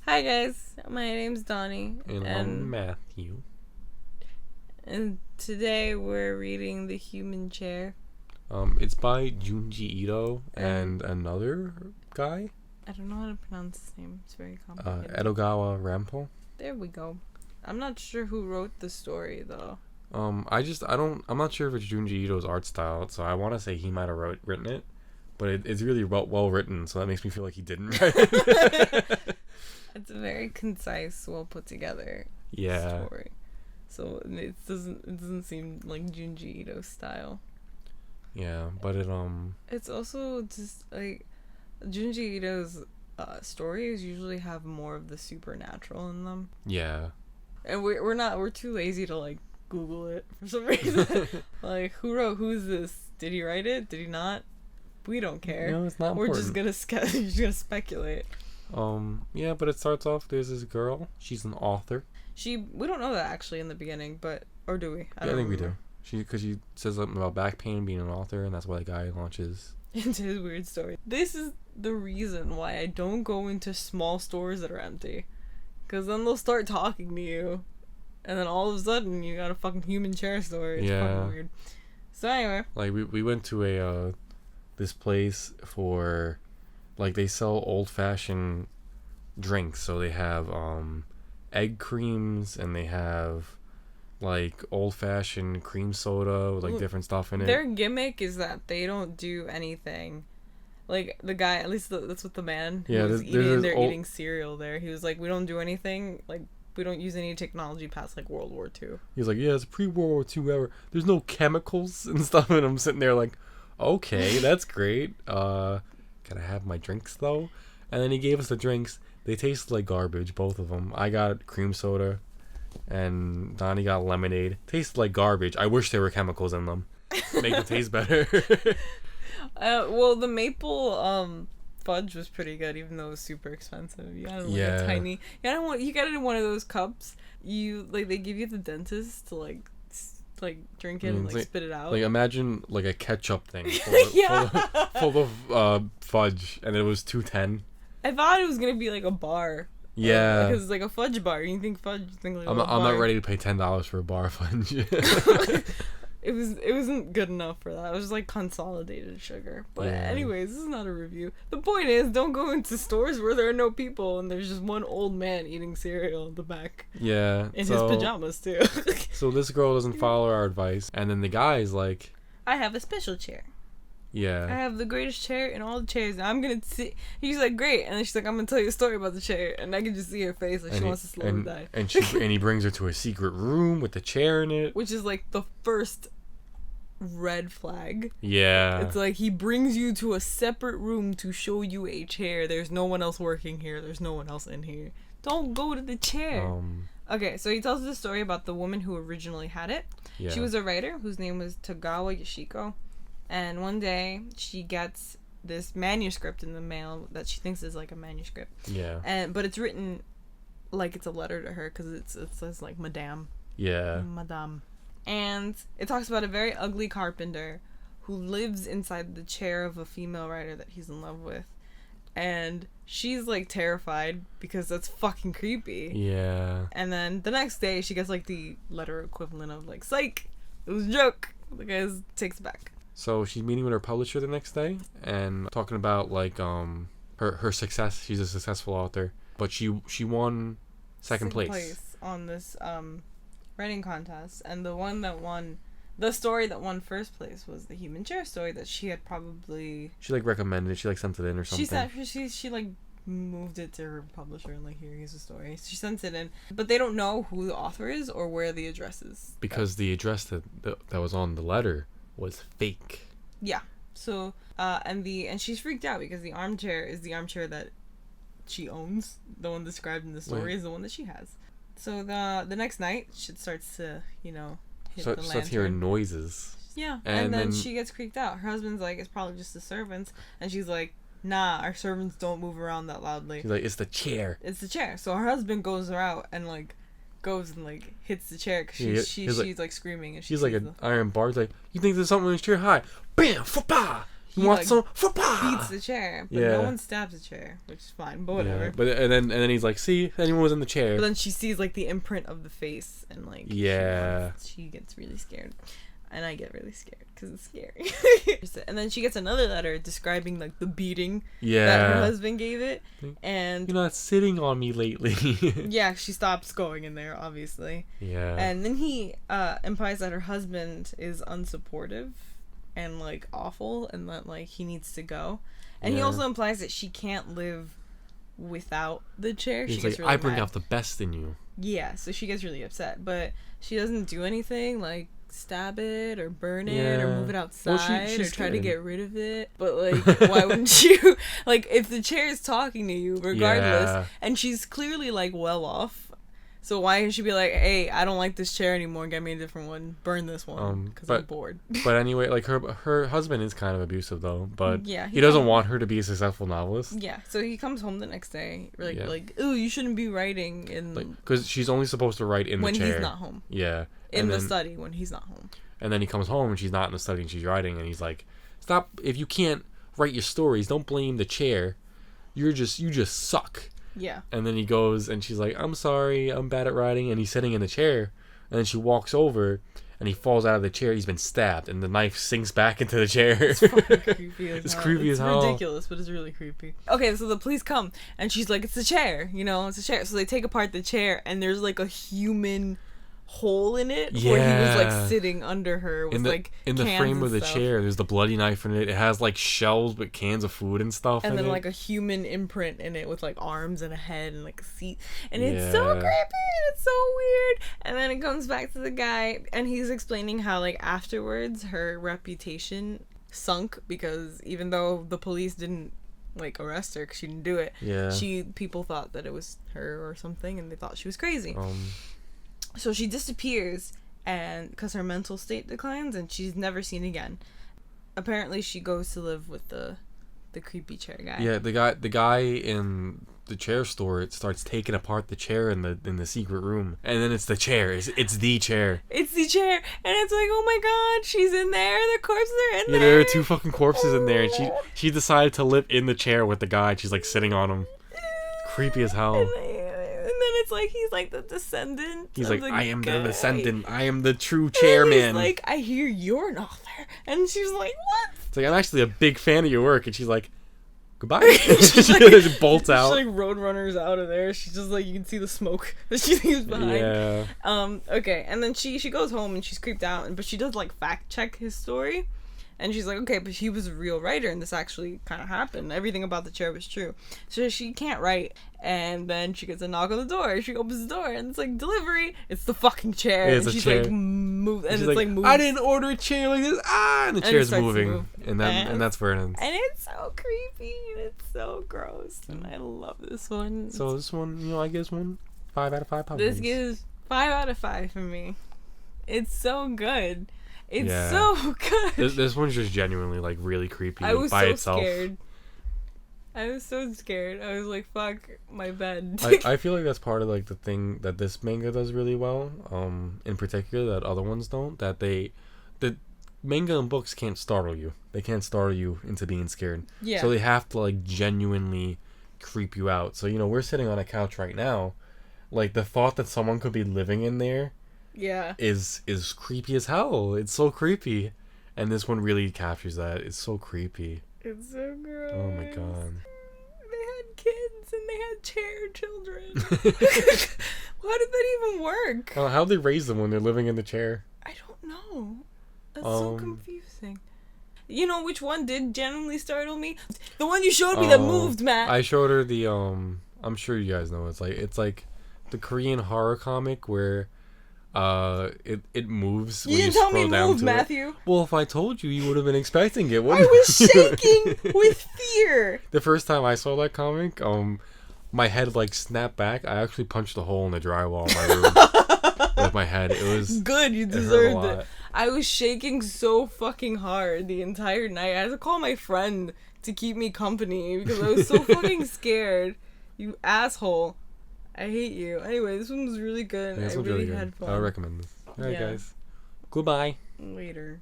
Hi guys, my name's Donnie. And I'm Matthew. And today we're reading The Human Chair. It's by Junji Ito and another guy. I don't know how to pronounce his name. It's very complicated. Edogawa Ranpo. There we go. I'm not sure who wrote the story though. I'm not sure if it's Junji Ito's art style, so I want to say he might have written it, but it's really well written, so that makes me feel like he didn't write it. It's a very concise, well put together story. So it doesn't seem like Junji Ito's style. Yeah, but it's also just like Junji Ito's stories usually have more of the supernatural in them. Yeah. And we're too lazy to like Google it for some reason. Like, who's this? Did he write it? Did he not? We don't care. No, it's not We're important. just gonna speculate. Yeah, but it starts off, there's this girl. She's an author. We don't know that actually in the beginning, or do we? I think we do. Because she says something about back pain, being an author, and that's why the guy launches into his weird story. This is the reason why I don't go into small stores that are empty. Because then they'll start talking to you. And then all of a sudden, you got a fucking human chair store. It's fucking weird. So anyway. Like, we went to this place for, like, they sell old-fashioned drinks. So they have, egg creams, and they have, like, old-fashioned cream soda with, like, different stuff in it. Their gimmick is that they don't do anything. Like, the guy, at least that's what the man who was eating cereal there. He was like, we don't do anything, like, we don't use any technology past, like, World War II. He's like, yeah, it's pre-World War II era. There's no chemicals and stuff. And I'm sitting there like, okay, that's great. Can I have my drinks, though? And then he gave us the drinks. They tasted like garbage, both of them. I got cream soda, and Donnie got lemonade. Tasted like garbage. I wish there were chemicals in them. Make it taste better. Well, the maple fudge was pretty good, even though it was super expensive. You had a tiny. You got it in one of those cups. They give you the dentist to like drink it and spit it out. Like, imagine like a ketchup thing full of fudge, and it was $2.10. I thought it was gonna be like a bar. Yeah, because it's like a fudge bar. You think fudge? You think like I'm not ready to pay $10 for a bar of fudge. It wasn't good enough for that. It was just like consolidated sugar. But anyways, this is not a review. The point is, don't go into stores where there are no people and there's just one old man eating cereal in the back. Yeah. In his pajamas too. So this girl doesn't follow our advice, and then the guy's like, I have a special chair. Yeah. I have the greatest chair in all the chairs. I'm gonna see. He's like, great, and then she's like, I'm gonna tell you a story about the chair, and I can just see her face like she wants to slowly die. And he brings her to a secret room with the chair in it, which is like the first red flag. Yeah. It's like he brings you to a separate room to show you a chair. There's no one else working here. There's no one else in here. Don't go to the chair. Okay, so he tells the story about the woman who originally had it. Yeah. She was a writer whose name was Tagawa Yoshiko. And one day, she gets this manuscript in the mail that she thinks is like a manuscript. Yeah. But it's written like it's a letter to her because it says like Madame. Yeah. Madame. And it talks about a very ugly carpenter who lives inside the chair of a female writer that he's in love with. And she's like terrified because that's fucking creepy. Yeah. And then the next day, she gets like the letter equivalent of like, psych, it was a joke. The guy takes it back. So she's meeting with her publisher the next day and talking about like her success. She's a successful author, but she won second place on this writing contest, and the story that won first place was the human chair story that she had probably recommended it. She sent it in or something. She like moved it to her publisher and like, here's the story. She sent it in, but they don't know who the author is or where the address is because the address that was on the letter was fake. Yeah. So and she's freaked out because the armchair is the armchair that she owns. The one described in the story is the one that she has. So the next night she starts to hit the lantern. Starts hearing noises. Yeah. And then she gets creeped out. Her husband's like, it's probably just the servants, and she's like, nah, our servants don't move around that loudly. She's like, it's the chair. It's the chair. So her husband goes out and like goes and like hits the chair because she's like screaming and she's like an iron bar. He's like, you think there's something in this chair? Hi, bam, fa-pa. He wants some beats the chair, but no one stabs the chair, which is fine, but whatever. Yeah, but and then he's like, see, anyone was in the chair. But then she sees like the imprint of the face, and like she gets really scared, and I get really scared because it's scary. And then she gets another letter describing like the beating that her husband gave it, and you're not sitting on me lately. Yeah, she stops going in there, obviously. Yeah. And then he implies that her husband is unsupportive and like awful, and that like he needs to go. And he also implies that she can't live without the chair. She gets really I bring mad. out the best in you. Yeah, so she gets really upset, but she doesn't do anything like stab it or burn it or move it outside or try to get rid of it. But like, why wouldn't you? Like, if the chair is talking to you regardless, and she's clearly like well off, so why didn't she be like, hey, I don't like this chair anymore, get me a different one, burn this one, because I'm bored. But anyway, like her husband is kind of abusive though, but he doesn't want her to be a successful novelist. Yeah, so he comes home the next day like, ooh, you shouldn't be writing in, because she's only supposed to write in the chair when he's not home. Yeah, in the study when he's not home. And then he comes home and she's not in the study and she's writing, and he's like, stop, if you can't write your stories, don't blame the chair, you just suck. Yeah. And then he goes and she's like, I'm sorry, I'm bad at writing, and he's sitting in the chair, and then she walks over and he falls out of the chair. He's been stabbed and the knife sinks back into the chair. It's fucking creepy as hell. Creepy as hell. It's ridiculous, but it's really creepy. Okay, so the police come and she's like, it's the chair, it's a chair. So they take apart the chair and there's like a human hole in it where he was like sitting under her with in the frame of the chair. There's the bloody knife in it. It has like shells with cans of food and stuff, and then like a human imprint in it with like arms and a head and like a seat, and it's so creepy and it's so weird. And then it comes back to the guy and he's explaining how like afterwards her reputation sunk, because even though the police didn't like arrest her because she didn't do it, people thought that it was her or something, and they thought she was crazy. So she disappears, and because her mental state declines, and she's never seen again. Apparently, she goes to live with the creepy chair guy. Yeah, the guy in the chair store, it starts taking apart the chair in the secret room, and then it's the chair. It's the chair. It's the chair, and it's like, oh my god, she's in there. The corpses are in there. Yeah, there are 2 fucking corpses in there, and she decided to live in the chair with the guy. She's like sitting on him. Creepy as hell. And then it's like he's like the descendant. He's like, I am the descendant. I am the true chairman. He's like, I hear you're an author. And she's like, what? It's like, I'm actually a big fan of your work. And she's like, goodbye. She just bolts out. She like road runners out of there. She's just like, you can see the smoke that she leaves behind. Yeah. Okay. And then she goes home and she's creeped out, but she does like fact check his story. And she's like, okay, but he was a real writer, and this actually kind of happened. Everything about the chair was true. So she can't write. And then she gets a knock on the door. She opens the door, and it's like, delivery. It's the fucking chair. It's and she's chair. like, move. And she's it's like, move. I didn't order a chair like this. And the chair's moving. And that's where it ends. And it's so creepy, and it's so gross. And I love this one. So this one, I guess 5 out of 5 This gives 5 out of 5 for me. It's so good. It's so good. This one's just genuinely like really creepy I was by so itself. Scared. I was so scared. I was like, fuck my bed. I feel like that's part of like the thing that this manga does really well, in particular, that other ones don't. That the manga and books can't startle you. They can't startle you into being scared. Yeah. So they have to like genuinely creep you out. So we're sitting on a couch right now, like the thought that someone could be living in there is creepy as hell. It's so creepy, and this one really captures that. It's so creepy. It's so gross. Oh my god. They had kids and they had chair children. Why did that even work? How'd they raise them when they're living in the chair? I don't know. That's so confusing. You know which one did genuinely startle me? The one you showed me that moved, Matt. I showed her the I'm sure you guys know. It's like the Korean horror comic where it moves when you scroll down to it. You didn't tell me it moved, Matthew. Well, if I told you, you would have been expecting it, wouldn't you? I was shaking with fear. The first time I saw that comic, my head like snapped back. I actually punched a hole in the drywall of my room with my head. It was good. You deserved it. I was shaking so fucking hard the entire night. I had to call my friend to keep me company because I was so fucking scared. You asshole. I hate you. Anyway, this one was really good. Yeah, I really had fun. I recommend this. Alright, guys. Goodbye. Later.